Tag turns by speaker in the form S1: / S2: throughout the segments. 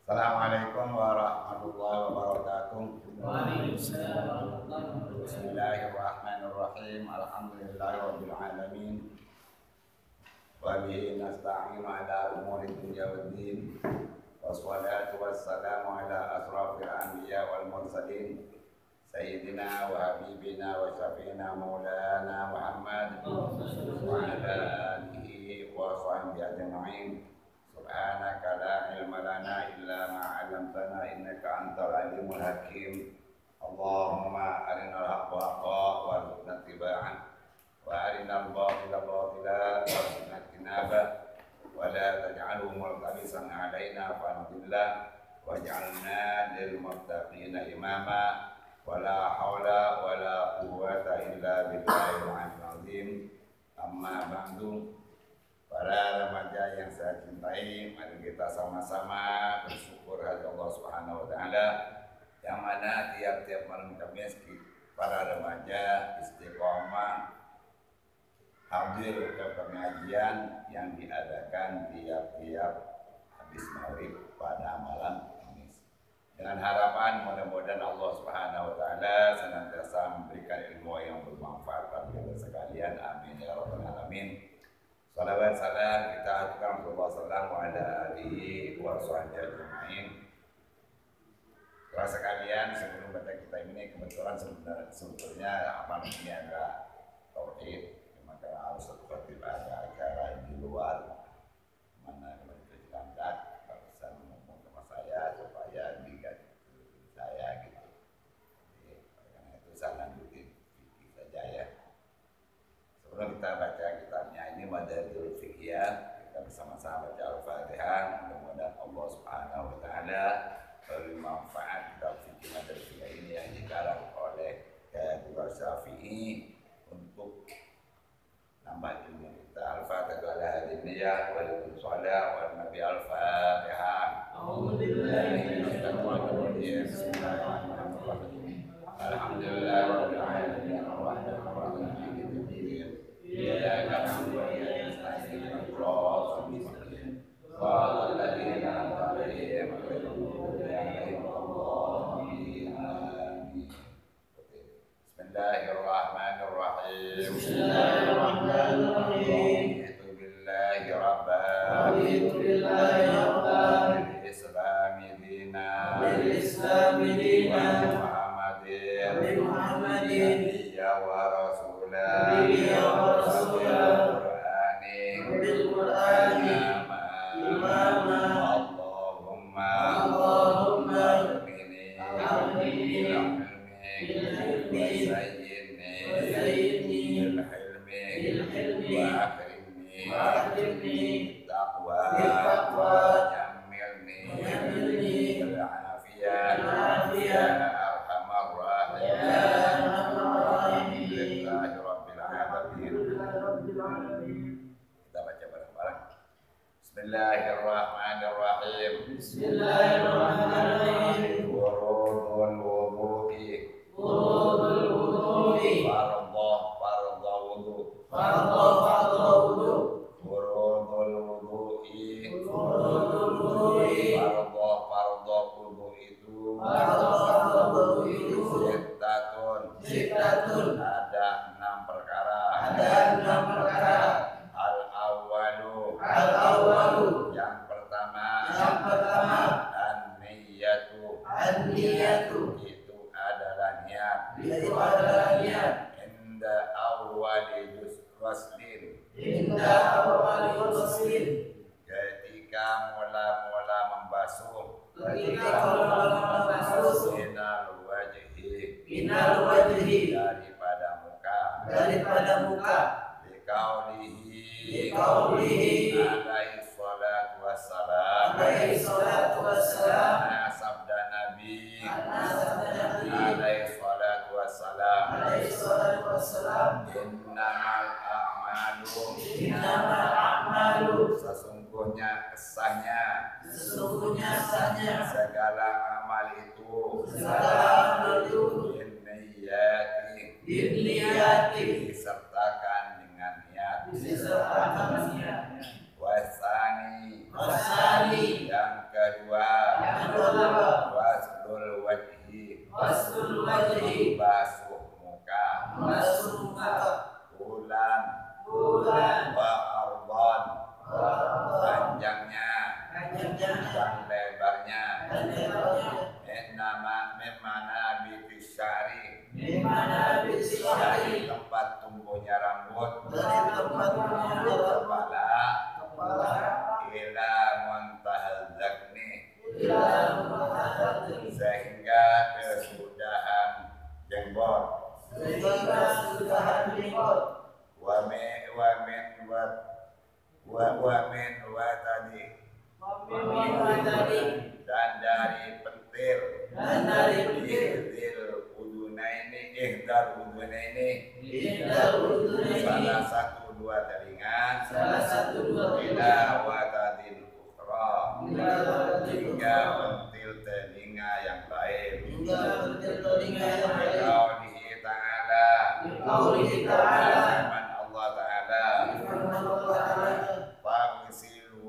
S1: Assalamualaikum warahmatullahi wabarakatuh.
S2: Waalaikumsalam warahmatullahi wabarakatuh.
S1: Bismillahirrahmanirrahim. Alhamdulillahirabbil alamin. Wa bihi nasta'inu ala umuri dunya waddin. Wassalatu wassalamu ala asrafil anbiya wal mursalin. Sayyidina wa habibina wa syafiina maulana Muhammad wa ala alihi wa sahbihi ajma'in. Subhanaka la ilma lana illa ma 'allamtana innaka antal alimul hakim. Allahumma arinal haqqa haqqan warzuqna ittiba'ah wa arinal batila batila warzuqna ijtinabah wa la taj'alhu multabisan 'alaina fanudillah waj'alna lil muttaqina imama wa la haula wa la quwwata illa billahil 'aliyyil 'azim. Amma ba'du. Para remaja yang saya cintai, mari kita sama-sama bersyukur hadirat Allah Subhanahu wa taala yang mana tiap-tiap malam Kamis para remaja istiqomah hadir ke pengajian yang diadakan tiap-tiap habis maghrib pada malam Kamis. Dengan harapan mudah-mudahan Allah Subhanahu wa taala senantiasa memberikan ilmu yang bermanfaat bagi kita sekalian. Amin ya rabbal alamin. Salawat salam kita aturkan Rasulullah sallallahu alaihi wa sallam. Para sekalian, sebelum baca kita ini kebetulan sebetulnya apa namanya agak tauhid, maka harus seperti ada acara di luar mana kemarin berangkat barusan ngomong sama saya supaya diganti saya gitu. Jadi, karena itu saya lanjutin saja ya. Sebelum kita baca kitabnya ini Madarijul Fiqhiyah, kita bersama-sama baca Al-Fatihah. Mudah-mudahan Allah Subhanahu wa taala beri manfaat kitab fikih Madarijul Fiqhiyah ini yang dikarang oleh Dr. Syafi'i untuk nambah ilmu kita. Al-Fatihah ala hadiniyah wal shalah wal nabi al-Fatihah. A'udzubillahi minasyaitonir rajim. Bismillahirrahmanirrahim. Alhamdulillahirabbil alamin arrahmanir rahim. إياك نعبد وإياك نستعين اهدنا الصراط المستقيم صراط الذين أنعمت عليهم غير المغضوب عليهم ولا الضالين آمين. بسم الله الرحمن الرحيم.
S2: بسم الله الرحمن الرحيم.
S1: رضيت بالله ربا
S2: رضيت بالله ربا
S1: بالإسلام دينا
S2: بالإسلام دينا
S1: وبمحمد نبيا ورسولا
S2: وبالقرآن إماما اللهم أغنني بالعلم وزينني بالحلم وأكرمني بالتقوى وجملني بالعافية يا أرحم الراحمين. لله رب العالمين. Kita baca bareng-bareng. Bismillahirrahmanirrahim. Bismillahirrahmanirrahim.
S1: Furudul wudu'i.
S2: Furudul wudu'i.
S1: Fardhu wudu.
S2: Fardhu wudu.
S1: Furudul wudu'i.
S2: Furudul wudu'i.
S1: Fardhu wudu itu.
S2: Fardhu wudu itu.
S1: Sittatun. Ada 6 perkara. Al-awwalu. Yang pertama. An-niyatu. Itu adalah niat. Inda awwali ghuslin. Ketika mula-mula membasuh. Minal wajhi. Daripada muka. Liqaulihi alaihi salatu wassalam. Sabda Nabi alaihi salatu wassalam. Innamal a'malu. Sesungguhnya sahnya segala amal itu binniyati disertakan dengan niat. Wasani yang kedua dan lebarnya
S2: dan lebarnya
S1: memana bitisari
S2: di mana bisa
S1: dari tempat tumbuhnya rambut
S2: dari tempat mengambil
S1: kepala
S2: kepala
S1: ila muntahal zakni
S2: ila mutahad
S1: sehingga kesudahan jenggot
S2: sehingga sudah jenggot
S1: wa tadi
S2: meminta tadi
S1: dan dari pentil
S2: dan dari pikir
S1: ihdar udunaini
S2: hingga udun
S1: salah
S2: ini
S1: satu dua telinga
S2: salah satu dua
S1: ila watadil ukhra
S2: hingga
S1: hingga pentil telinga yang lain
S2: hingga telinga yang lain
S1: Qaulihi ta'ala
S2: Qaulihi ta'ala
S1: firman Allah ta'ala
S2: firman Allah Ta'ala
S1: Fagsilu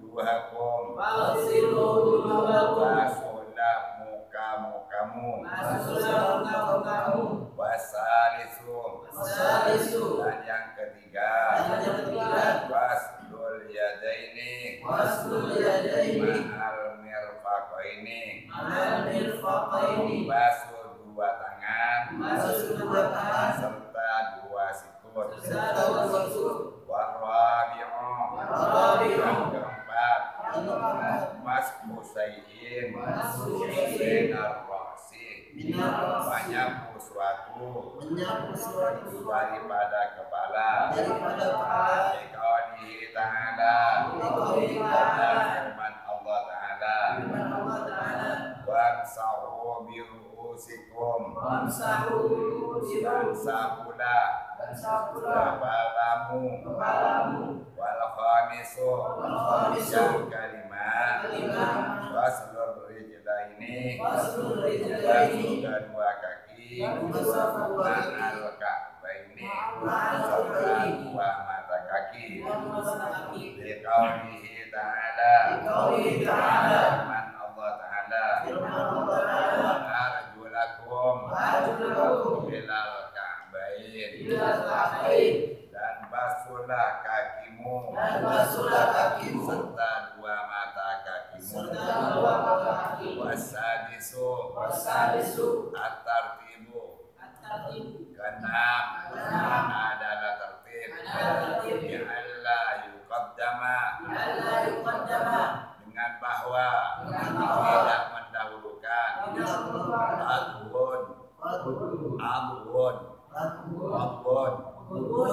S1: wujuhakum
S2: Fagsilu wujuhakum
S1: Basuhlah muka-mukamu
S2: Masuklah kamu
S1: Wasalisu
S2: Wasalisu
S1: dan yang ketiga
S2: dan yang ketiga
S1: Wasdul yadaini
S2: Waslul yadaini
S1: Ma'al mirfaqaini
S2: Ma'al mirfaqaini
S1: Basuh dua tangan
S2: Basuh dua tangan
S1: serta dua sikut
S2: serta dua sikut
S1: Warabi'u
S2: Warabi'u
S1: yang keempat
S2: yang keempat
S1: Masku sayin
S2: Masku sayin
S1: Minar roksi
S2: minar roksi
S1: menyapu suatu
S2: menyapu suatu
S1: daripada kepala
S2: daripada kepala
S1: Biqaulihi ta'ala
S2: Biqaulihi ta'ala
S1: firman Allah ta'ala
S2: firman Allah Ta'ala
S1: Wamsahu biru'usikum
S2: Wamsahu
S1: dan
S2: biru'usikum
S1: sapulah
S2: dan sapulah
S1: kepalamu
S2: kepalamu
S1: wal khamisu
S2: wal khamisu
S1: yang kelima
S2: kelima
S1: waslur rijlaini
S2: waslul
S1: dan
S2: rijlaini
S1: kedua kaki
S2: dan kedua kaki
S1: ma'al ka'baini
S2: ma'al
S1: serta
S2: ka'baini
S1: dua mata kaki
S2: dan mata kaki
S1: Biqaulihi ta'ala
S2: Biqaulihi ta'ala
S1: firman Allah ta'ala
S2: firman Allah Ta'ala
S1: arjulakum
S2: Arjulakum
S1: ilal ka'bain
S2: ila ka'bain
S1: dan basuhlah kakimu
S2: dan basuhlah kakimu
S1: serta dua mata kakimu
S2: serta dua mata kaki
S1: wasadisu
S2: wasalisu
S1: at-tartibu
S2: at-tartibu
S1: keenam
S2: Keenam
S1: adalah tertib
S2: adalah tertib.
S1: bi'alla yuqaddama
S2: alla yuqaddama
S1: dengan bahwa
S2: Dengan bahwa
S1: tidak mendahulukan
S2: tidak melupakan
S1: adhun
S2: Adhun
S1: adhun
S2: Adhun
S1: adhun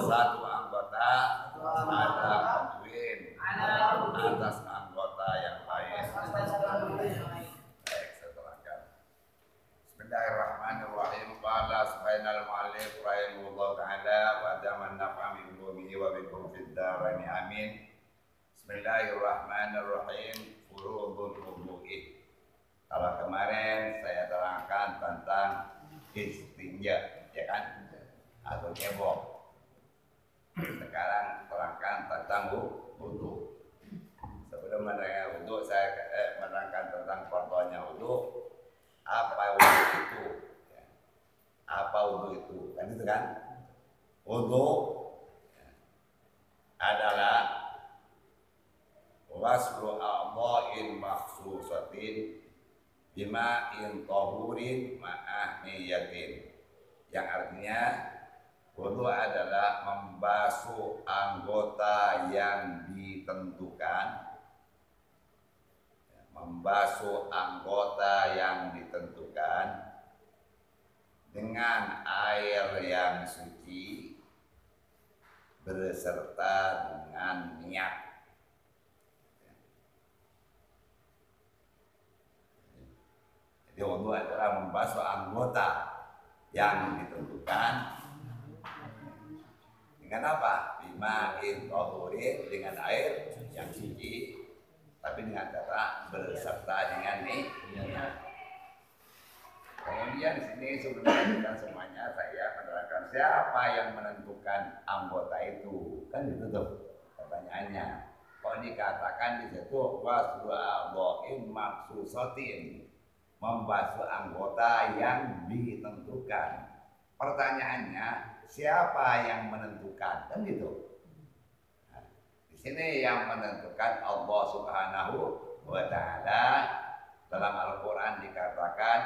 S1: satu anggota ada adwin
S2: Ada adhun.
S1: atas anggota yang lain.
S2: atas kandungan yang lain
S1: Baik, saya terangkan. Bismillahirrahmanirrahim. Qala subhanal mu'allif rahimahullah ta'ala wa daman nafa'a min ulumihi wa bikum fid daraini amin. Bismillahirrahmanirrahim. Furudul wudu'i. Kalau kemarin saya terangkan tentang istinja, ya kan? Atau cebok. Sekarang terangkan tentang wudu. Sebelum menerangkan wudu, saya menerangkan tentang contohnya wudu. Apa wudu itu? Ya. Apa wudu itu? Kan itu kan? Wudu adalah waslu a'dha'in makhsusatin bima'in tahurin ma'ah niyatin, yang artinya wudu adalah membasuh anggota yang ditentukan, membasuh anggota yang ditentukan dengan air yang suci beserta dengan niat. Jadi wudu adalah membasuh anggota yang ditentukan dengan apa? Bima'in tahurin, dengan air yang suci, tapi dengan cara berserta dengan niat. Kemudian di sini sebenarnya bukan semuanya saya menerangkan siapa yang menentukan anggota itu, kan itu tuh pertanyaannya. Kalau dikatakan di situ waslu a'dha'in makhsusatin, membasuh anggota yang ditentukan. Pertanyaannya, siapa yang menentukan? Kan gitu. Nah, di sini yang menentukan Allah Subhanahu wa ta'ala dalam Al-Quran dikatakan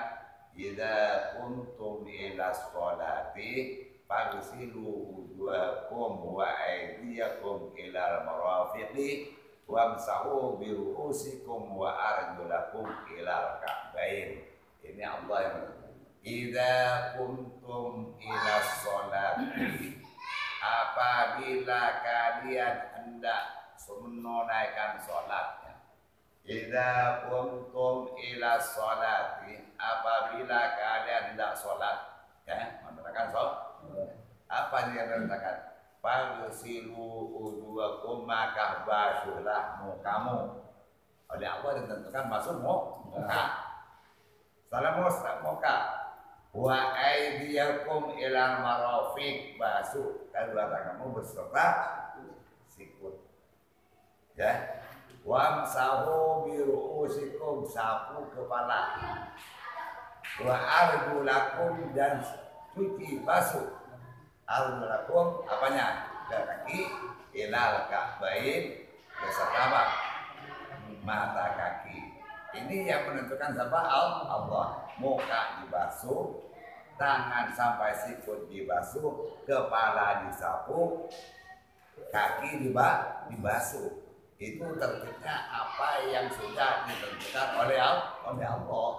S1: idza kuntum ila sholati faghsilu wujuhakum wa aydiyakum ila marafiqi wamsahu bi ru'usikum wa arjulakum ila ka'bain. Ini Allah yang idza kuntum ila sholati, apabila kalian hendak menunaikan sholatnya. Idza kuntum ila sholati, apabila kalian hendak sholat, ya, menunaikan sholat. Apa yang dikatakan? Faghsilu wujuhakum, maka basuhlah mukamu. Oleh Allah ditentukan basuh muka. Salam muka. Wa aydiyakum ilal marafiq, basuh kedua tanganmu beserta sikut. Ya. Wamsahu bi ru'usikum, sapu kepala. Wa arjulakum, dan cuci basuh arjulakum apanya? Kaki ilal ka'bain, beserta apa? Mata kaki. Ini yang menentukan siapa? Allah. Muka dibasuh, tangan sampai sikut dibasuh, kepala disapu, kaki dibasuh. Itu tertibnya apa yang sudah ditentukan oleh Allah,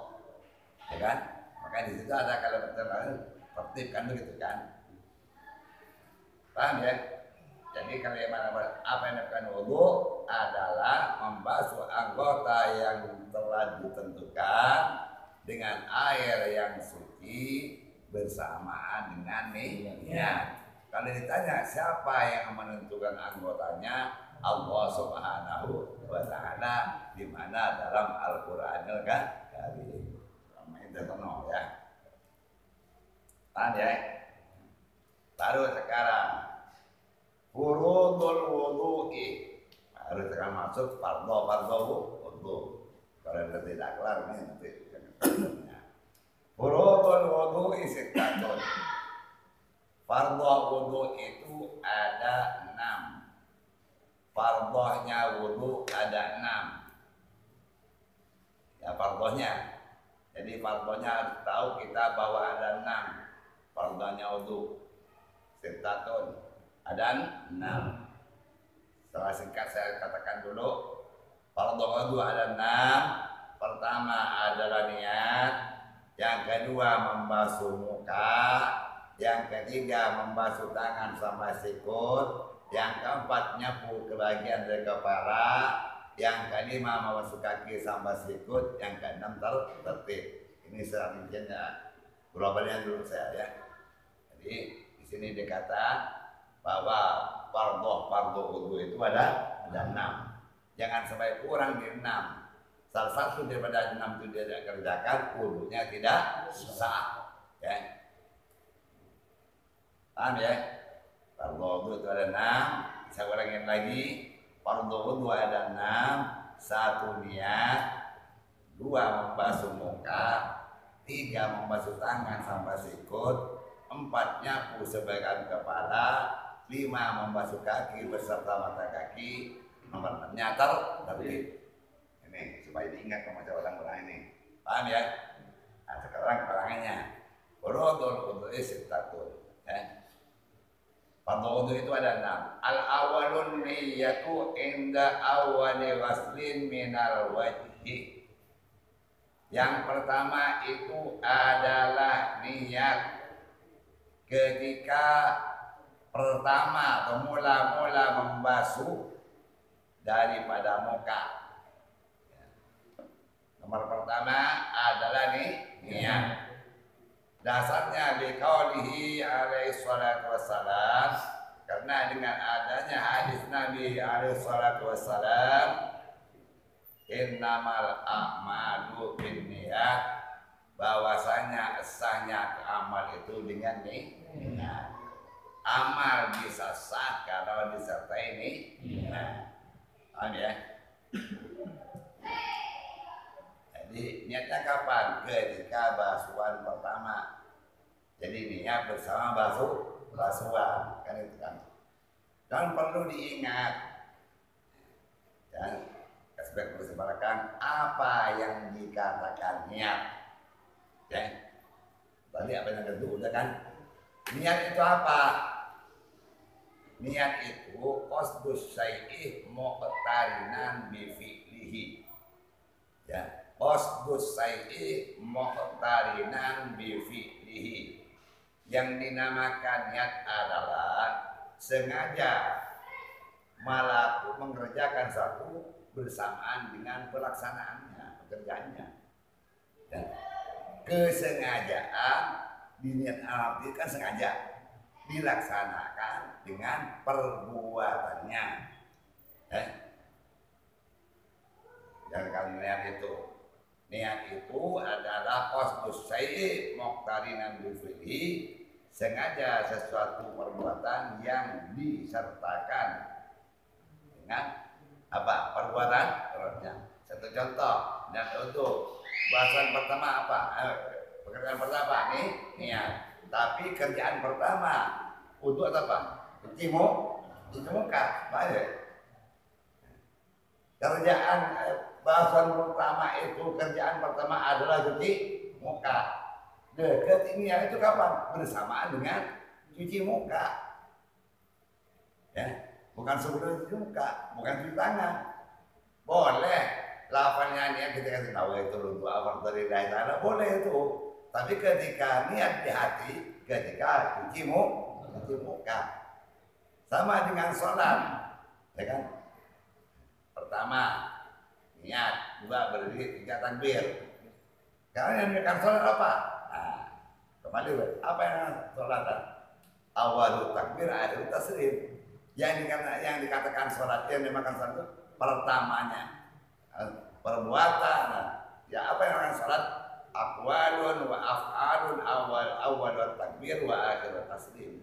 S1: ya kan? Maka di situ ada kalimat tertib kan, begitu kan? Paham ya? Jadi kalimat apa yang dilakukan wudu adalah membasuh anggota yang telah ditentukan dengan air yang suci bersamaan dengan niat. Kalau ditanya siapa yang menentukan anggotanya, Allah Subhanahu wa Ta'ala, di mana dalam Al-Qur'anul Karim. Itu penuh ya. Paham ya? Baru sekarang furudul wudu'i, baru sekarang masuk fardu wudu. Kalau tidak kelar ini nanti. Furudul wudu'i sittatun. Fardu wudu itu ada 6. Farduhnya wudu ada 6. Ya, farduhnya. Jadi farduhnya harus tahu kita bahwa ada 6. Farduhnya wudu sittatun, ada 6. Setelah singkat saya katakan dulu, fardu wudu ada 6. Pertama adalah niat, yang kedua membasuh muka, yang ketiga membasuh tangan sama sikut, yang keempat nyapu ke bagian dari kepala, yang kelima membasuh kaki sama sikut, yang keenam tertib. Ini secara rinciannya, globalnya dulu saya ya. Jadi di sini dikatakan bahwa fardu wudu itu ada 6. Jangan sampai kurang di 6. Salah satu daripada 6 itu tidak kerjakan, wudunya tidak sah. Ya. Paham ya? Fardu wudu itu ada 6. Saya ulangin lagi. Fardu wudu ada 6. 1 niat, 2 membasuh muka, 3 membasuh tangan sampai sikut, 4 nyapu sebagian kepala, 5 membasuh kaki beserta mata kaki, nomor 6-nya tertib. Ini supaya diingat sama orang ini. Paham ya? Nah, sekarang keterangannya. Furudul wudu'i sittatun. Ya. Fardu wudu itu ada 6. Al-awwalun niyyatu inda awwali ghaslin minal wajhi. Yang pertama itu adalah niat ketika pertama atau mula-mula membasuh daripada muka. Nomor pertama adalah niat. Dasarnya biqaulihi alaihi salatu wassalam, karena dengan adanya hadis Nabi alaihi salatu wassalam, innamal a'malu binniyat, bahwasanya sahnya amal itu dengan niat. Amal bisa sah kalau disertai niat. Paham ya? Jadi niatnya kapan? Ketika basuhan pertama. Jadi niat bersama basuhan, kan itu kan. Dan perlu diingat, dan sebagai belakang apa yang dikatakan niat. Ya. Tadi apa yang kedua udah kan? Niat itu apa? Niat itu qasdus syai'i muqtarinan bi fi'lihi. Ya, qasdus syai'i muqtarinan bi fi'lihi. Yang dinamakan niat adalah sengaja mengerjakan satu bersamaan dengan pelaksanaannya, pekerjaannya. Ya. Kesengajaan di niat arti kan sengaja dilaksanakan dengan perbuatannya. Dan kalau niat itu adalah qasdus syai'i muqtarinan bil fi'li, sengaja sesuatu perbuatan yang disertakan dengan apa? Perbuatan. Satu contoh, niat untuk bahasan pertama apa? Pekerjaan pertama nih niat. Tapi kerjaan pertama untuk apa? Cuci muka, baik. Kerjaan bahasan pertama itu kerjaan pertama adalah cuci muka. Dekat niat itu kapan? Bersamaan dengan cuci muka. Ya, bukan sebelum cuci muka, bukan cuci tangan. Boleh. Lafalnya niat ketika kita tahu itu untuk awal dari daerah boleh itu, tapi ketika niat di hati, ketika cuci muka, sama dengan sholat, ya kan? Pertama niat, dua berdiri, tiga takbir. Karena yang dikatakan sholat apa? Nah, kembali apa yang sholat? Awal takbir, akhir taslim. Yang dikatakan sholat, yang dimakan sholat itu pertamanya. Perbuatan, ya apa yang akan salat? Aqwalun wa af'alun awal takbir wa akhir taslim.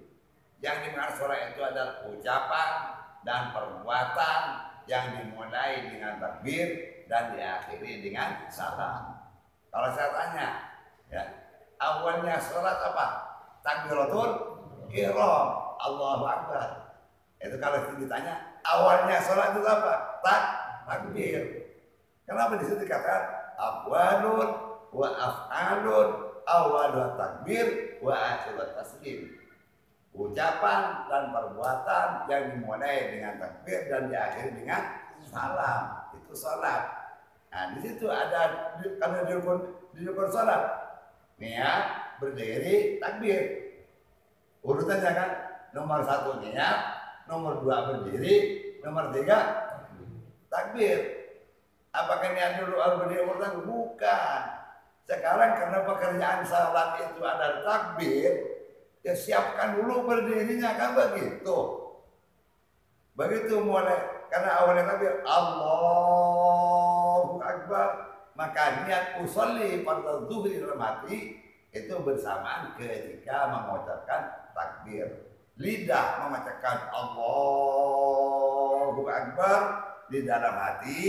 S1: Yang dimaksud salat itu adalah ucapan dan perbuatan yang dimulai dengan takbir dan diakhiri dengan salam. Kalau saya tanya, ya awalnya salat apa? Takbiratul ihram, Allahu Akbar. Itu kalau ditanya awalnya salat itu apa? Takbir. Kenapa disitu dikatakan aqwalun wa af'alun awal takbir wa akhir taslim. Ucapan dan perbuatan yang dimulai dengan takbir dan diakhiri dengan salam. Itu salat. Nah, di situ ada karena di rukun salat. Niat, berdiri, takbir. Urutannya kan nomor 1 niat, nomor 2 berdiri, nomor 3 takbir. Apakah niat dulu harus berdiri urutan? Bukan. Sekarang karena pekerjaan salat itu adalah takbir, ya siapkan dulu berdirinya kan begitu. Begitu mulai karena awalnya takbir Allahu Akbar, maka niat usolli pada zuhri dalam hati itu bersamaan ketika mengucapkan takbir. Lidah mengatakan Allahu Akbar di dalam hati.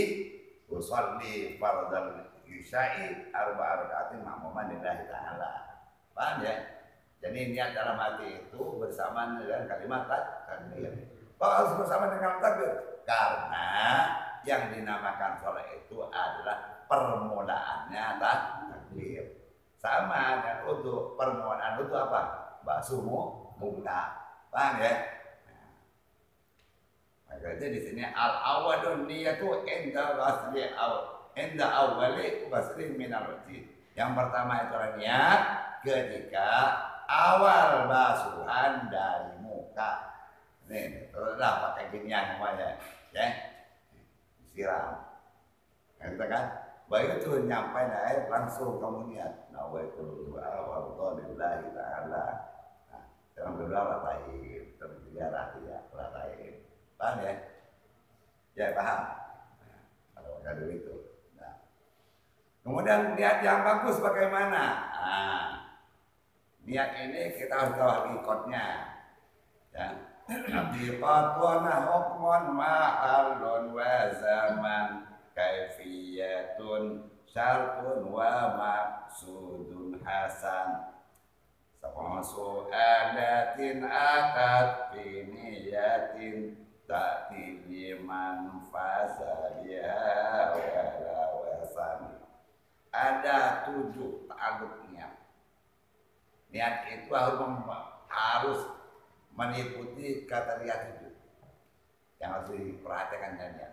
S1: Usolli fardal isya'i arba'a rakaatin ma'muman lillahi ta'ala. Paham ya? Jadi niat dalam hati itu bersamaan dengan kalimat takbir. Kok harus bersama dengan takbir? Karena yang dinamakan sholat itu adalah permulaannya takbir. Sama dengan untuk permulaan itu apa? Basuh muka. Paham ya? Maka di sini al-awwalun niyatu inda awwali basri minal wajhi. Yang pertama itu niat ketika awal basuhan dari muka. Nih, teruslah pakai ginian semuanya, ya. Siram. Kita kan, baik itu nyampe air langsung kamu niat. Nawaitul du'a wa lillahi ta'ala. Nah, dalam kedua ratain, ketiga ratain. Paham ya? Ya paham. Kalau kado itu. Nah. Kemudian niat yang bagus bagaimana? Nah, niat ini kita harus tahu hakikatnya. Ya. Haqiqatuna hukmun ma'alun wa zaman kaifiyatun syartun wa maksudun hasan. Su'alatin akat fi niyatin ta'ti liman fasa biha Niat itu harus mengikuti kriteria itu yang harus diperhatikan dan niat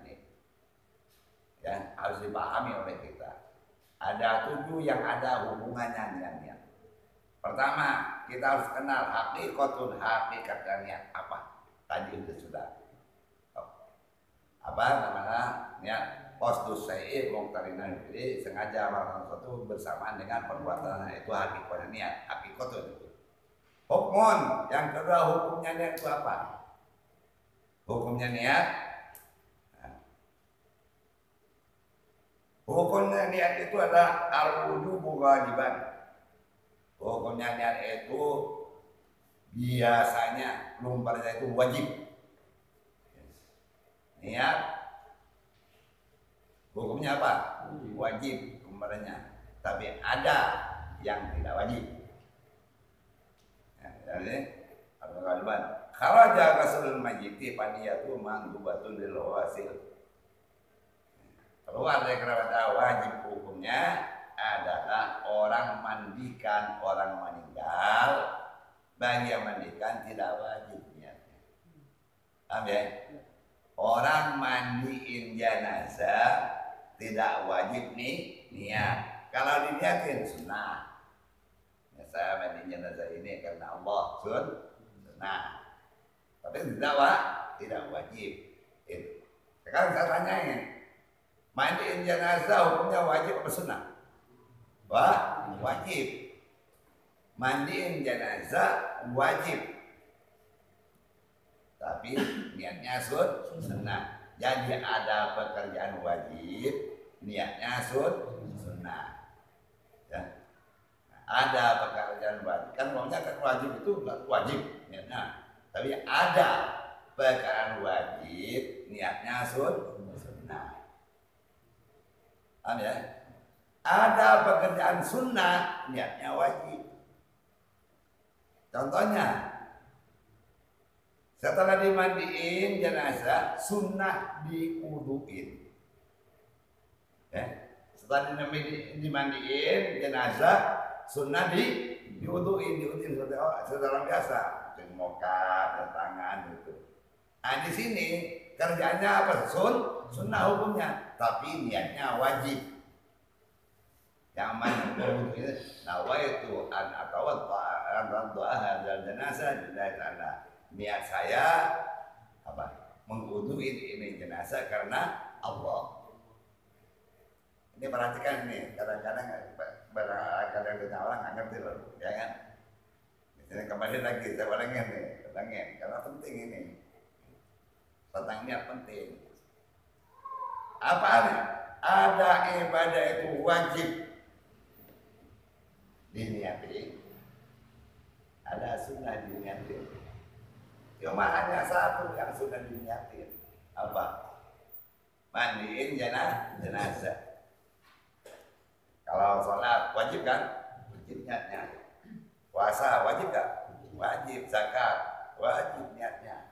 S1: ya, harus dipahami oleh kita. Ada 7 yang ada hubungannya dengan niat. Pertama, kita harus kenal hakikat niat apa. Tadi itu sudah apa namanya niat qasdus syai' muqtarinan bihi, sengaja melakukan sesuatu bersamaan dengan perbuatannya, itu hakikatnya niat, hakikatnya itu. Hukmun, yang kedua hukumnya niat itu apa? Hukumnya niat, hukumnya niat itu adalah al-wujubu wajiban. Hukumnya niat itu biasanya lumparnya itu wajib. Niat hukumnya apa? Wajib lumparnya. Tapi ada yang tidak wajib. Jadi al-wajiban. Kalau jaga sulul majiti paniyatu mangdubatun lil wasil. Keluar dari kerabat wajib hukumnya adalah orang mandikan orang meninggal. Bagi yang mandikan tidak wajib niatnya. Paham ya? Orang mandiin jenazah tidak wajib nih niat. Kalau diniatin sunnah. Ya, saya mandi jenazah ini karena Allah sunnah. Tapi tidak wajib. Sekarang saya tanyain, mandiin jenazah hukumnya wajib apa sunnah? Wajib. Mandiin jenazah wajib. Tapi niatnya sunnah. Jadi ada pekerjaan wajib, niatnya sunnah. Ya. Ada pekerjaan wajib. Kan maunya kan wajib itu wajib niatnya. Tapi ada pekerjaan wajib, niatnya sunnah. Paham ya? Ada pekerjaan sunnah, niatnya wajib. Contohnya, setelah dimandiin jenazah, sunnah diuduin. Ya. Setelah dimandiin jenazah, sunnah diuduin secara biasa. Muka, tangan gitu. Nah di sini kerjanya apa? Sunnah hukumnya, tapi niatnya wajib. Yang mana itu nawaitu an atawadda hadal jenazah lillahi ta'ala. Niat saya apa? Mengwuduin ini jenazah karena Allah. Ini perhatikan nih, kadang-kadang kita orang nggak ngerti loh, ya kan? Ini kembali lagi saya ulangin karena penting ini. Tentang niat penting. Apa ada ibadah itu wajib diniatin, ada sunnah diniatin. Cuma hanya satu yang sudah diniatin. Apa? Mandiin jenazah. Kalau sholat wajib kan? Wajib niatnya. Puasa wajib gak? Wajib. Zakat wajib niatnya.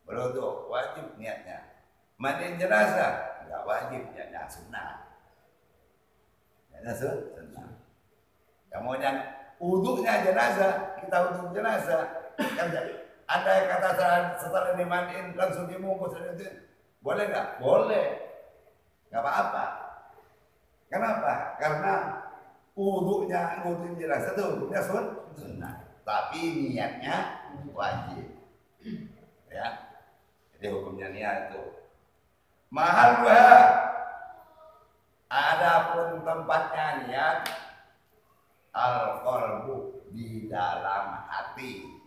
S1: Berwudu wajib niatnya. Mandiin jenazah enggak wajib niatnya, sunnah. Niatnya sunnah. Kemudian wudunya jenazah, kita wudu jenazah. Kan ada yang kata setelah dimandiin langsung dibungkus, boleh nggak? Boleh, nggak apa-apa. Kenapa? Karena wudunya jenazah itu wudunya sunnah, tapi niatnya wajib. Ya, jadi hukumnya niat itu. Mahal gua. Adapun tempatnya niat al-qalbu, di dalam hati.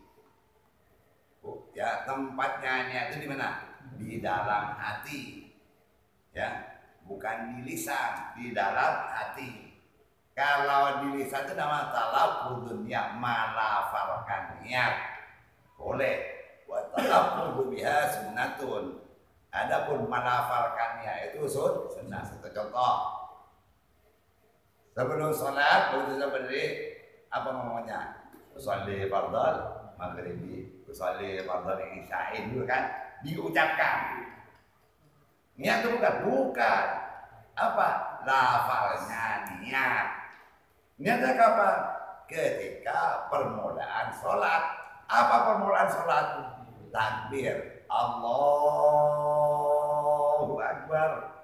S1: Ya, tempatnya niat itu di mana? Di dalam hati. Ya, bukan di lisan, di dalam hati. Kalau di lisan itu nama talaffuz niat, melafalkan niat. Boleh. Wa talaffuz biha sunnatun. Adapun melafalkan niat itu sunnah. Satu contoh. Sebelum sholat, begitu saya berdiri, apa ngomongnya? Usolli fardal maghribi, usolli fardal isya'i dulu kan? Diucapkan. Niat itu bukan. Apa? Lafalnya niat. Niatnya kapan? ketika permulaan sholat. Apa permulaan sholat? Takbir, Allahu Akbar.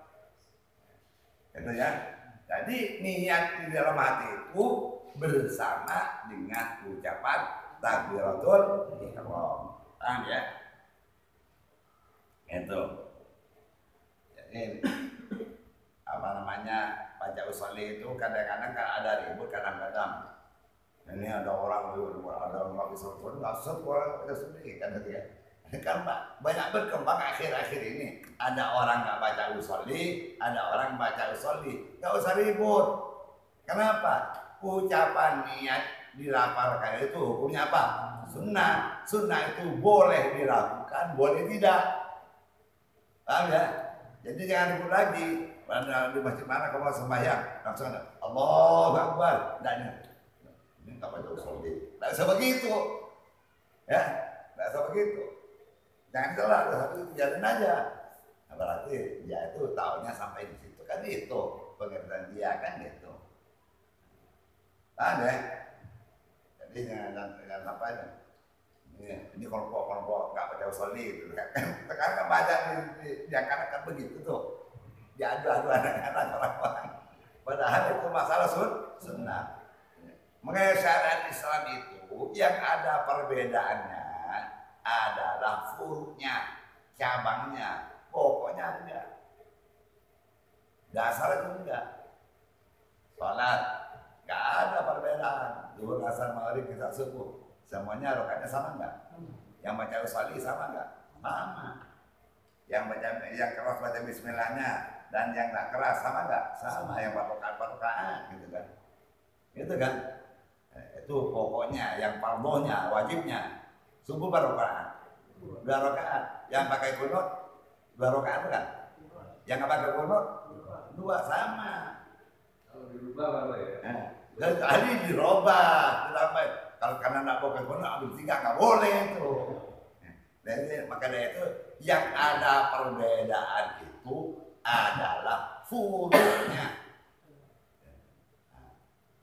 S1: Itu ya. Jadi niat di dalam hati itu bersama dengan ucapan takbiratul ihram. Paham ya? Itu. Jadi apa namanya, baca usolli itu kadang-kadang kan ada ribut, kadang-kadang ini ada orang nggak bisa usolli, nggak semua ada sendiri kan gitu ya. Kan banyak berkembang akhir-akhir ini. Ada orang nggak baca usolli, ada orang baca usolli. Nggak usah ribut. Kenapa? Ucapan niat dilafalkan itu hukumnya apa? Sunnah. Sunnah itu boleh dilakukan, boleh tidak. Paham ya? Jadi jangan ribut lagi. Mana di masjid mana kamu sembahyang, langsung ada Allahu Akbar. Ini nggak baca usolli. Nggak usah begitu. Ya, nggak usah begitu. Jangan salah, tapi jalan aja. Nah, berarti dia itu tahunya sampai di situ kan, itu pengertian dia kan gitu. Ada. Jadi jangan sampai ini kelompok nggak baca usolli gitu kan. Sekarang baca di anak-anak begitu tuh. Diadu-adu anak-anak orang-orang. Padahal itu masalah sunnah. Mengenai syariat Islam itu yang ada perbedaannya adalah furuknya, cabangnya, pokoknya enggak. Dasar itu enggak. Salat enggak ada perbedaan. Zuhur, asar, maghrib, isya, subuh, semuanya rakaatnya sama enggak? Yang baca usolli sama enggak? Sama. Yang keras baca bismillahnya dan yang enggak keras sama enggak? Sama. Yang rakaat gitu kan. Gitu kan? Itu pokoknya, yang fardhonya, wajibnya. Subuh berapa rakaat? 2 rakaat. Yang pakai kunut 2 rakaat kan? Yang nggak pakai kunut 2, sama.
S2: Kalau dirubah baru ya.
S1: Tadi dirubah, ditambah. Kalau karena nggak pakai kunut ambil 3 nggak boleh itu. Jadi makanya itu yang ada perbedaan itu adalah furu'nya.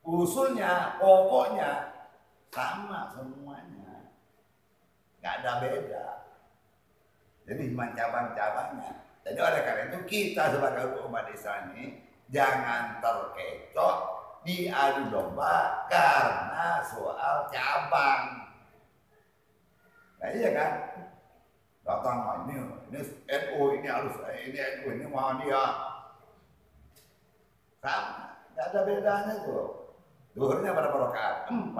S1: Usulnya, pokoknya sama semuanya. Nggak ada beda. Jadi cuma cabang-cabangnya. Jadi oleh karena itu kita sebagai umat Islam ini jangan terkecoh diadu domba karena soal cabang. Nah iya kan? Datang ini NU, ini harus ini NU, ini Muhammadiyah. Sama, nggak ada bedanya tuh. Zuhurnya berapa rakaat? 4.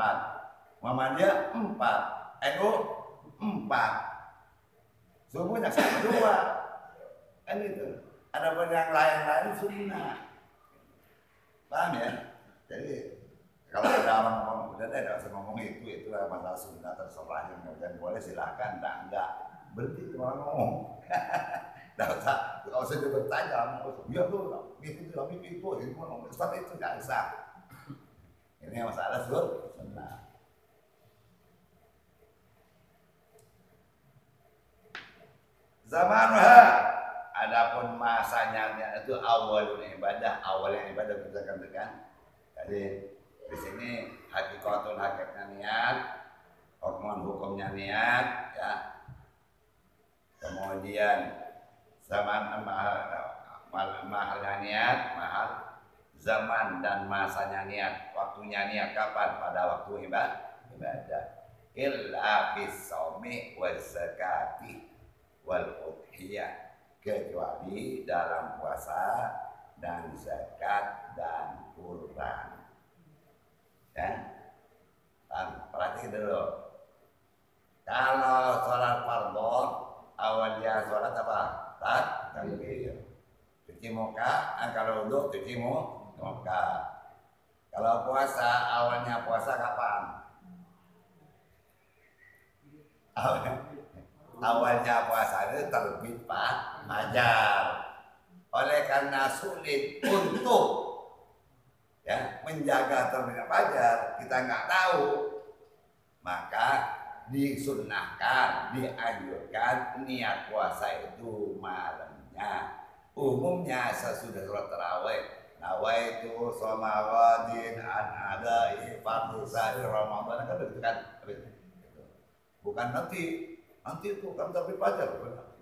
S1: Muhammadiyah 4. NU 4. Subuhnya 1, 2. Kan itu. Ada pun yang lain-lain sunnah. Paham ya? Jadi kalau ada orang ngomong, udah deh, tidak usah ngomong itu masalah sunnah terserah yang boleh silahkan, enggak. Berhenti orang ngomong. Tidak usah bertanya, ya tuh, itu ngomong, Ustaz itu nggak usah. Ini masalah sunnah. Zamanha, adapun masanya itu awal ibadah kita katakan. Jadi di sini hakikatnya niat, hukumnya niat, ya. Kemudian zaman mahalnya niat, zaman dan masanya niat, waktunya niat kapan? Pada waktu ibadah. Illa bis shaumi waz zakati wal udhiyah, kecuali dalam puasa dan zakat dan kurban. Ya, perhatikan dulu. Kalau sholat fardhu awalnya sholat apa? Takbir. Cuci muka, kalau wudu cuci muka. Kalau puasa awalnya puasa kapan? Awalnya puasa itu terbit fajar. Oleh karena sulit untuk menjaga terbitnya fajar, kita nggak tahu, maka disunnahkan, dianjurkan niat puasa itu malamnya. Umumnya sesudah sholat tarawih nawaitu somawadin an adai fardhu sahri Ramadan kan begitu kan. Bukan nanti itu kan tapi pelajar.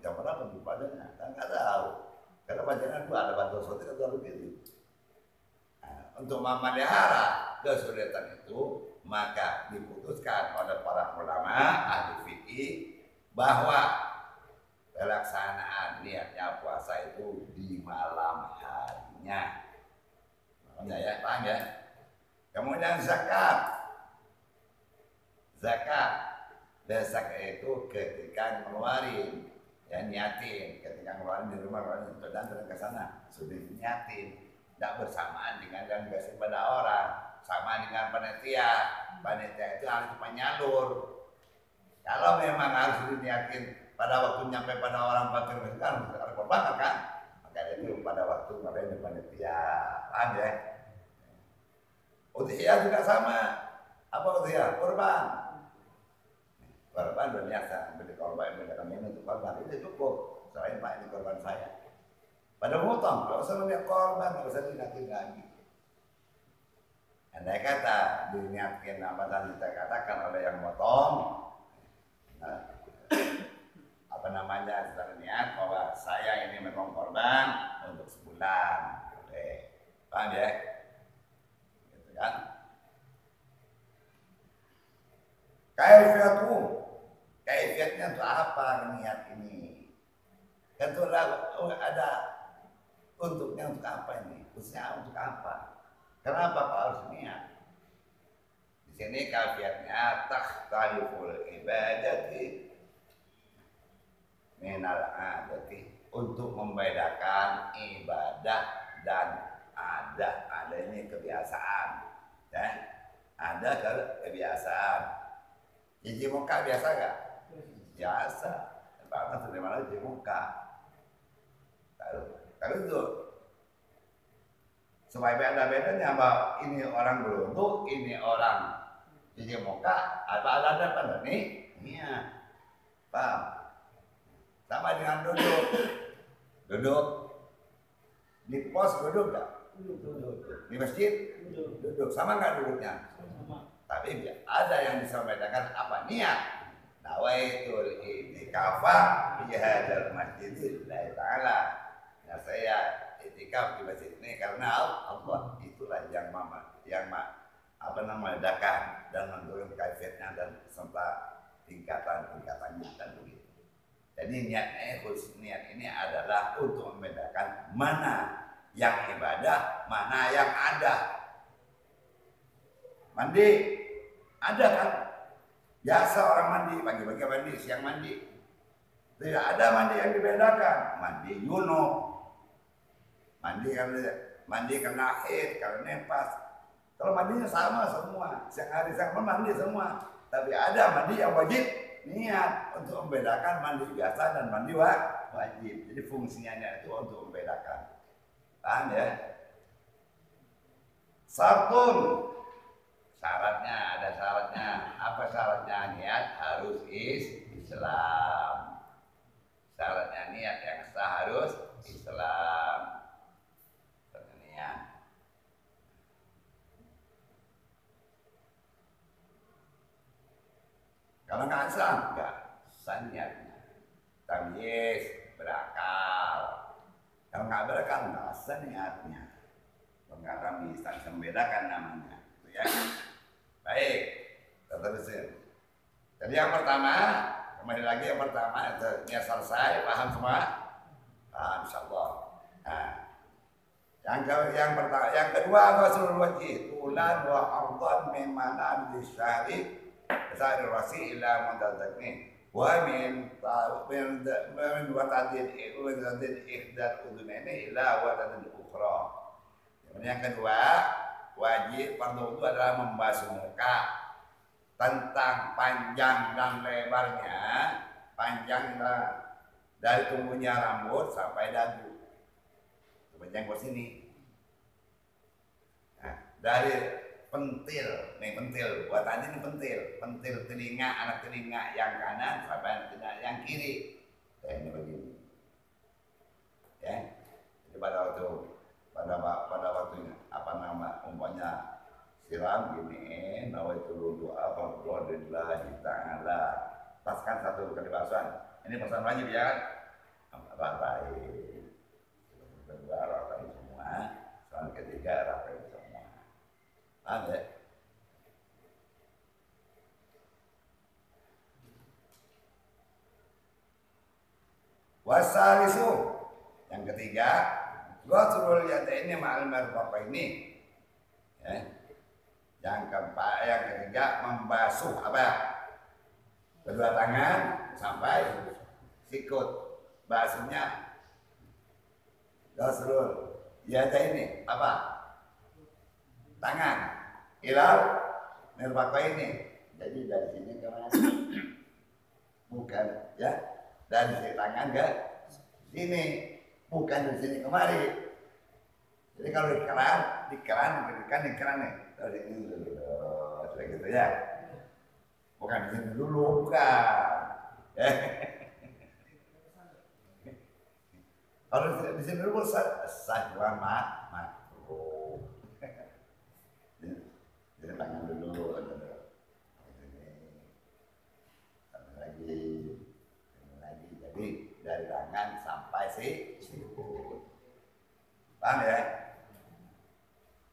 S1: Jam berapa tuh pelajarnya? Kan nggak tahu. Karena pelajarnya itu ada bantuan sosial atau begitu. Nah, untuk memelihara kesulitan itu maka diputuskan oleh para ulama ahli fikih bahwa pelaksanaan niatnya puasa itu di malam harinya. Makanya ya, paham ya? Kemudian zakat. Itu ketika ngeluarin, ya niatin, ketika ngeluarin di rumah, ngeluarin dan ke sana, sudah niatin. Tidak bersamaan dengan yang dikasih pada orang, sama dengan panitia. Panitia itu harus penyalur. Kalau memang harus diniatin pada waktu nyampe pada orang fakir miskin harus korban kan? Maka itu pada waktu ngapain panitia, paham ya? Udhiyah juga sama. Apa udhiyah? Korban. Korban berniat beli korban ini untuk korban itu cukup. Selain Pak ini korban saya. Pada motong, kalau usah melihat korban, kalau usah diniatin lagi. Andai kata diniatkan apa tadi kita katakan oleh yang motong, nah, apa namanya secara niat bahwa saya ini memang korban untuk sebulan, paham ya? Gitu kan? Kaifiatnya untuk apa niat ini? Tentu ada untuknya untuk apa ini? Khususnya untuk apa? Kenapa Pak harus niat? Di sini kaifiatnya takhtaliful ibadati minal adati, untuk membedakan ibadah dan ada ini kebiasaan, ya. Ada kebiasaan. Cuci muka biasa gak? Biasa. Bahkan sudah mana cuci muka. Kalau itu supaya beda-bedanya bahwa ini orang berwudu, ini orang cuci muka, ada nih? Iya. Paham? Sama dengan duduk di pos duduk gak? Di masjid duduk, sama nggak duduknya? Tapi ada yang bisa membedakan apa niat. Nawaitul i'tikafa fi hadzal masjid lillahi ta'ala. Nah, saya i'tikaf di masjid ini karena Allah. Itulah yang membedakan dan menurunkan kaifiatnya dan serta tingkatan-tingkatannya dan begitu. Jadi niat ini adalah untuk membedakan mana yang ibadah, mana yang ada. Mandi ada kan? Biasa orang mandi, pagi-pagi mandi, siang mandi. Tidak ada mandi yang dibedakan. Mandi junub, mandi karena haid, karena nefas. Kalau mandinya sama semua, siang hari siang mandi semua. Tapi ada mandi yang wajib niat untuk membedakan mandi biasa dan mandi wajib. Jadi fungsinya itu untuk membedakan. Paham ya? Sartun. Syaratnya, ada syaratnya. Apa syaratnya? Niat harus Islam. Syaratnya niat yang sah harus Islam. Niat. Kalau nggak sah, enggak sah niatnya. Tamyiz, berakal. Kalau nggak berakal, nggak sah niatnya. Kalau nggak tamyiz, tak bisa membedakan namanya. Ya. Baik, terusin. Jadi yang pertama, kembali lagi yang pertama, ini selesai, paham semua? Paham, insyaallah. Nah, yang kedua ghuslul wajhi, tulan wa ardan min manam syari, syari rasi ila mutadzakni, wa min watadid ihdad udunaini ila watadid ukhra. Yang kedua, wajib fardu itu adalah membasuh muka tentang panjang dan lebarnya, panjang dari tumbuhnya rambut sampai dagu, panjang ke sini. Nah, dari pentil, nih pentil, buatan ini pentil telinga, anak telinga yang kanan sampai telinga yang kiri. Ini begini, ya. Jadi pada pada waktunya apa nama umpamanya siram gini, nawaitu doa fardholillahi ta'ala. Paskan satu kali basuhan. Ini pesan wajib ya kan? Ratain. Kedua ratain semua. Soal ketiga ratain semua. Paham ya? Wasalisu. Yang ketiga, ghaslul yadaini ma'al marfaqaini. Ya. Yang keempat, yang ketiga membasuh apa? Kedua tangan sampai sikut. Basuhnya ghaslul yadaini apa? Tangan ilal mirfaqaini. Jadi dari sini ke mana? Bukan ya. Dari sini tangan ke sini, bukan dari sini kemari. Jadi kalau di keran nih. Dari ini dulu, sudah gitu ya. Bukan di sini dulu, bukan. Kalau di sini dulu sah jual makruh. Jadi tangan dulu, ini lagi. Jadi dari tangan sampai sikut. Paham ya?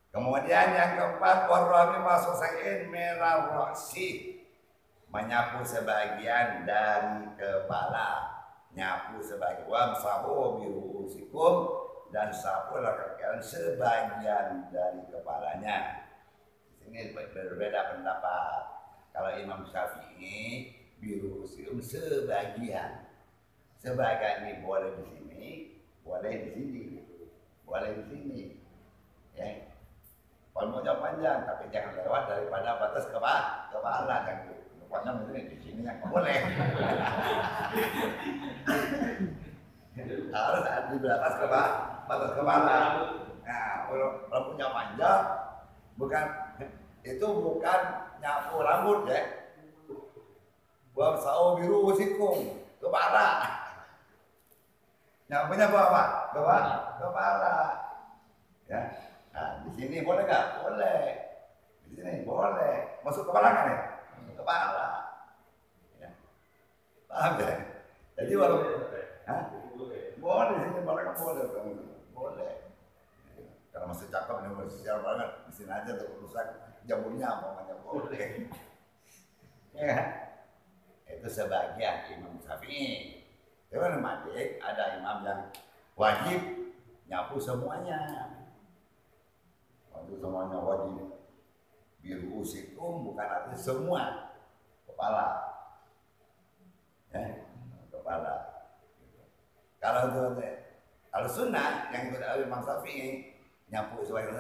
S1: Kemudian yang keempat, warrami masusain merah roksi, menyapu sebagian dari kepala, nyapu sebagian wamsahu biruusikum, dan sapulah kalian sebagian dari kepalanya. Di sini berbeda pendapat. Kalau Imam Syafi'i biruusikum sebagian ini boleh di sini, boleh di sini, boleh di sini, ya. Kalau mau jauh panjang, tapi jangan lewat daripada batas kepala dan panjang ini di sini yang boleh. Harus di batas kepala. Nah, kalau punya panjang, bukan nyapu rambut ya. Wamsahu biruusikum, kepala. Nyapunya apa? Kepala. Ya. Nah, di sini boleh nggak? Boleh. Di sini boleh. Masuk kepala kan ya? Masuk kepala. Ya. Paham ya? Jadi walaupun boleh di sini boleh kan boleh. Boleh. Karena masih cakep ini masih sial banget. Di sini aja tuh rusak jamurnya namanya boleh. Ya. Itu sebagian Imam Syafi'i. Tapi Malik ada imam yang wajib nyapu semuanya. Itu semuanya wajib. Biruusikum bukan artinya semua kepala, ya, kepala. Kalau sunnah yang ikut Imam Syafi'i nyapu sebagian